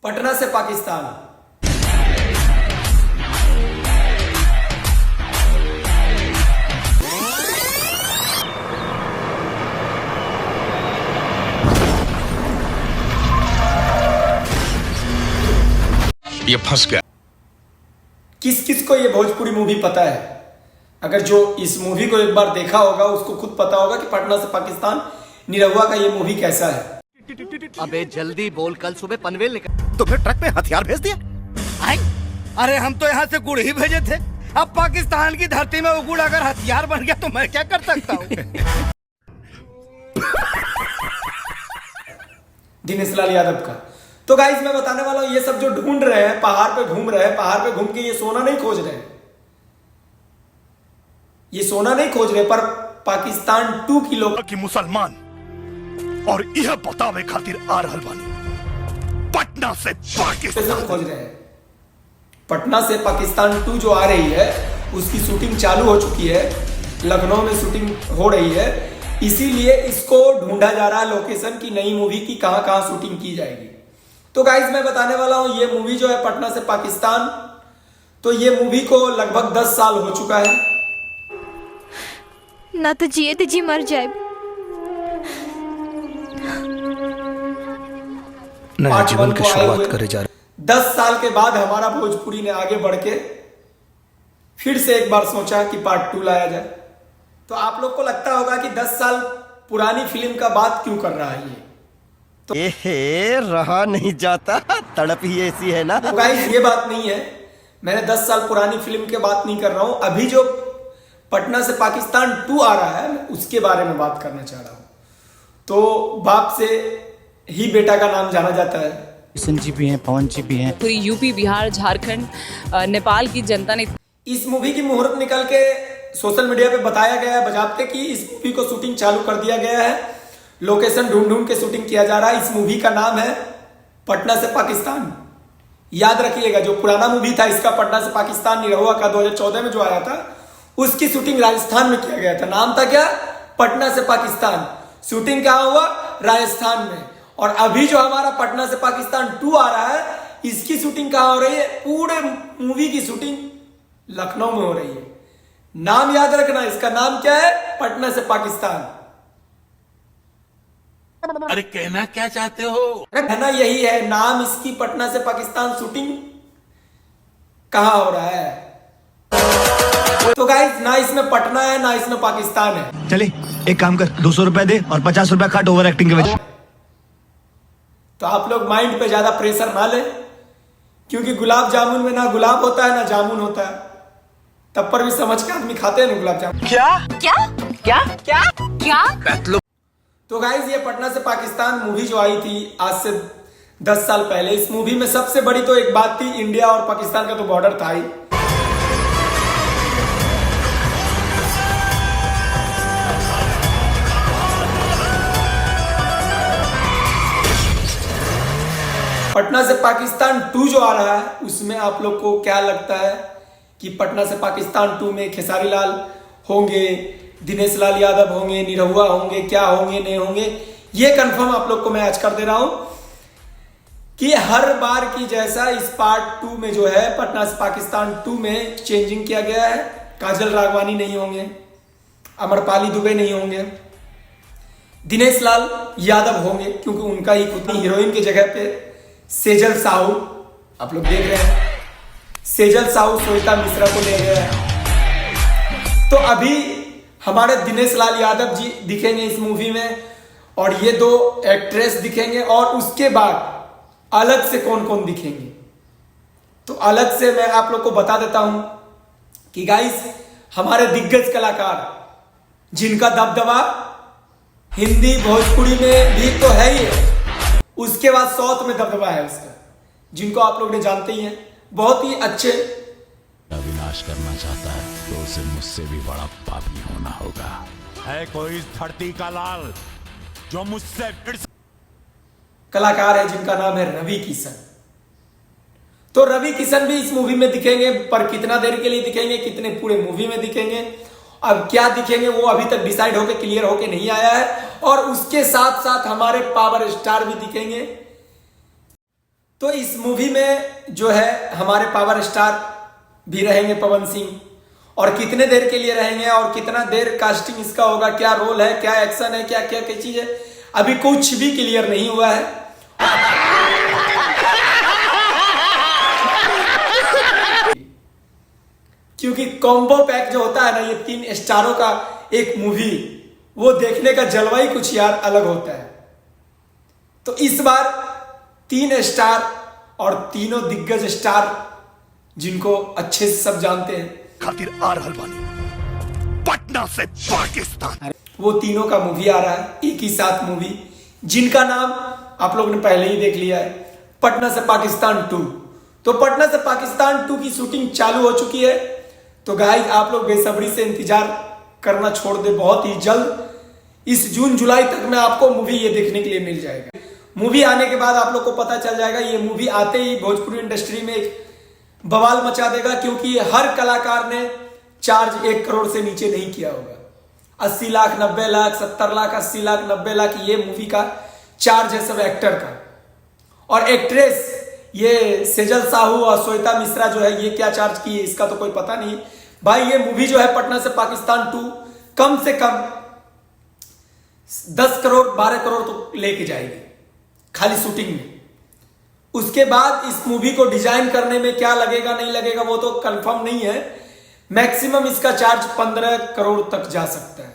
पटना से पाकिस्तान। ये फंस गया। किस किस को ये भोजपुरी मूवी पता है? अगर जो इस मूवी को एक बार देखा होगा उसको खुद पता होगा कि पटना से पाकिस्तान निरहुआ का ये मूवी कैसा है। अबे जल्दी बोल, कल सुबह पनवेल निकल। तो फिर ट्रक में हथियार भेज दिया? अरे हम तो यहाँ से गुड़ ही भेजे थे। अब पाकिस्तान की धरती में वो गुड़ अगर हथियार बन गया तो मैं क्या कर सकता हूँ? दिनेश लाल यादव का। तो गाइस मैं बताने वाला हूं, ये सब जो ढूंढ रहे हैं, पहाड़ पे घूम रहे हैं, पहाड़ पे घूम के ये सोना नहीं खोज रहे हैं, ये सोना नहीं खोज रहे, पर पाकिस्तान 2 की लोग कि मुसलमान और यह बतावे खातिर आ रहल बानी पटना से पाकिस्तान खोज रहे हैं। पटना से पाकिस्तान 2 जो आ रही है उसकी शूटिंग चालू हो चुकी है, लखनऊ में शूटिंग हो रही है, इसीलिए इसको ढूंढा जा रहा है लोकेशन की नई मूवी की कहां शूटिंग की जाएगी। तो गाइज मैं बताने वाला हूं, ये मूवी जो है पटना से पाकिस्तान, तो ये मूवी को लगभग 10 साल हो चुका है। ना तो जिए तो जी मर जाए। नया जीवन की शुरुआत करे जा रहे 10 साल के बाद हमारा भोजपुरी ने आगे बढ़ के फिर से एक बार सोचा कि पार्ट 2 लाया जाए। तो आप लोग को लगता होगा कि 10 साल पुरानी फिल्म का बात क्यों कर रहा है ये, तो रहा नहीं जाता, तड़प ही ऐसी है ना। तो गाइस ये बात नहीं है, मैंने 10 साल पुरानी फिल्म की बात नहीं कर रहा हूं, अभी जो पटना से पाकिस्तान 2 आ रहा है मैं उसके बारे में बात करना चाह रहा हूं। तो बाप से ही बेटा का नाम जाना जाता है। किशन जी भी हैं, पवन जी भी हैं। पूरी यूपी, बिहार, झारखंड, नेपाल की जनता ने इस मूवी की मुहूर्त निकल के सोशल मीडिया पे बताया गया है बजाबते कि इस मूवी को शूटिंग चालू कर दिया गया है, लोकेशन ढूंढ के शूटिंग किया जा रहा है। इस मूवी का नाम है पटना से पाकिस्तान। याद रखिएगा जो पुराना मूवी था इसका पटना से पाकिस्तान निरहुआ का 2014 में जो आया था उसकी शूटिंग राजस्थान में किया गया था। नाम था क्या? पटना से पाकिस्तान। शूटिंग कहां हुआ? राजस्थान में। और अभी जो हमारा पटना से पाकिस्तान 2 आ रहा है इसकी शूटिंग कहां हो रही है? पूरे मूवी की शूटिंग लखनऊ में हो रही है। नाम याद रखना, इसका नाम क्या है? पटना से पाकिस्तान। अरे कहना क्या चाहते हो? कहना यही है, नाम इसकी पटना से पाकिस्तान शूटिंग कहां हो रहा है। तो गाइस ना इसमें पटना है ना इसमें पाकिस्तान है। चले एक काम कर, 200 रुपए दे और 50 रुपए काट ओवर एक्टिंग के वजह। तो आप लोग माइंड पे ज्यादा प्रेशर ना ले, क्योंकि गुलाब जामुन में ना गुलाब होता है ना जामुन होता है, तब पर भी समझ के आदमी खाते हैं ना गुलाब जामुन। क्या क्या क्या क्या क्या। तो गाइज ये पटना से पाकिस्तान मूवी जो आई थी आज से 10 साल पहले, इस मूवी में सबसे बड़ी तो एक बात थी, इंडिया और पाकिस्तान का तो बॉर्डर था ही। पटना से पाकिस्तान 2 जो आ रहा है उसमें आप लोग को क्या लगता है कि पटना से पाकिस्तान 2 में खेसारी लाल होंगे, दिनेश लाल यादव होंगे, निरहुआ होंगे, क्या होंगे नहीं होंगे? ये कंफर्म आप लोग को मैं आज कर दे रहा हूं कि हर बार की जैसा इस पार्ट 2 में जो है पटना से पाकिस्तान 2 में चेंजिंग किया गया है। काजल राघवानी नहीं होंगे, अमरपाली दुबे नहीं होंगे, दिनेश लाल यादव होंगे क्योंकि उनका ही खुद की हीरोइन की जगह पे सेजल साहू, आप लोग देख रहे हैं सेजल साहू श्वेता मिश्रा को ले गए हैं। तो अभी हमारे दिनेश लाल यादव जी दिखेंगे इस मूवी में और ये 2 एक्ट्रेस दिखेंगे, और उसके बाद अलग से कौन कौन दिखेंगे तो अलग से मैं आप लोग को बता देता हूं कि गाइस हमारे दिग्गज कलाकार जिनका दबदबा हिंदी भोजपुरी में भी तो है ही है, उसके बाद साउथ में दबदबा है उसका, जिनको आप लोग ने जानते ही हैं, बहुत ही अच्छे। विनाश करना चाहता है तो उसे मुझसे भी बड़ा पापी होना होगा। है कोई इस धरती का लाल जो मुझसे फिर कलाकार है जिनका नाम है रवि किशन। तो रवि किशन भी इस मूवी में दिखेंगे, पर कितना देर के लिए दिखेंगे, कितने पूरे मूवी में दिखेंगे, अब क्या दिखेंगे वो अभी तक डिसाइड होके क्लियर होके नहीं आया है। और उसके साथ साथ हमारे पावर स्टार भी दिखेंगे तो इस मूवी में जो है हमारे पावर स्टार भी रहेंगे पवन सिंह, और कितने देर के लिए रहेंगे और कितना देर कास्टिंग इसका होगा, क्या रोल है, क्या एक्शन है, क्या क्या क्या चीज है, अभी कुछ भी क्लियर नहीं हुआ है। क्योंकि कॉम्बो पैक जो होता है ना, ये 3 स्टारों का एक मूवी, वो देखने का जलवा ही कुछ यार अलग होता है। तो इस बार 3 स्टार और तीनों दिग्गज स्टार जिनको अच्छे से सब जानते हैं, खातिर आ रहल बानी पटना से पाकिस्तान, वो तीनों का मूवी आ रहा है एक ही साथ मूवी, जिनका नाम आप लोगों ने पहले ही देख लिया है, पटना से पाकिस्तान 2। तो पटना से पाकिस्तान 2 की शूटिंग चालू हो चुकी है। तो गाइस आप लोग बेसब्री से इंतजार करना छोड़ दे, बहुत ही जल्द इस जून जुलाई तक में आपको मूवी ये देखने के लिए मिल जाएगा। मूवी आने के बाद आप लोग को पता चल जाएगा, ये मूवी आते ही भोजपुरी इंडस्ट्री में एक बवाल मचा देगा, क्योंकि हर कलाकार ने चार्ज 1 करोड़ से नीचे नहीं किया होगा। 80 लाख, 90 लाख, 70 लाख, 80 लाख, 90 लाख ये मूवी का चार्ज है सब एक्टर का। और एक्ट्रेस ये सेजल साहू और श्वेता मिश्रा जो है, ये क्या चार्ज की है इसका तो कोई पता नहीं भाई। ये मूवी जो है पटना से पाकिस्तान 2 कम से कम 10 करोड़ 12 करोड़ तो लेके जाएगी खाली शूटिंग में। उसके बाद इस मूवी को डिजाइन करने में क्या लगेगा नहीं लगेगा वो तो कंफर्म नहीं है। मैक्सिमम इसका चार्ज 15 करोड़ तक जा सकता है।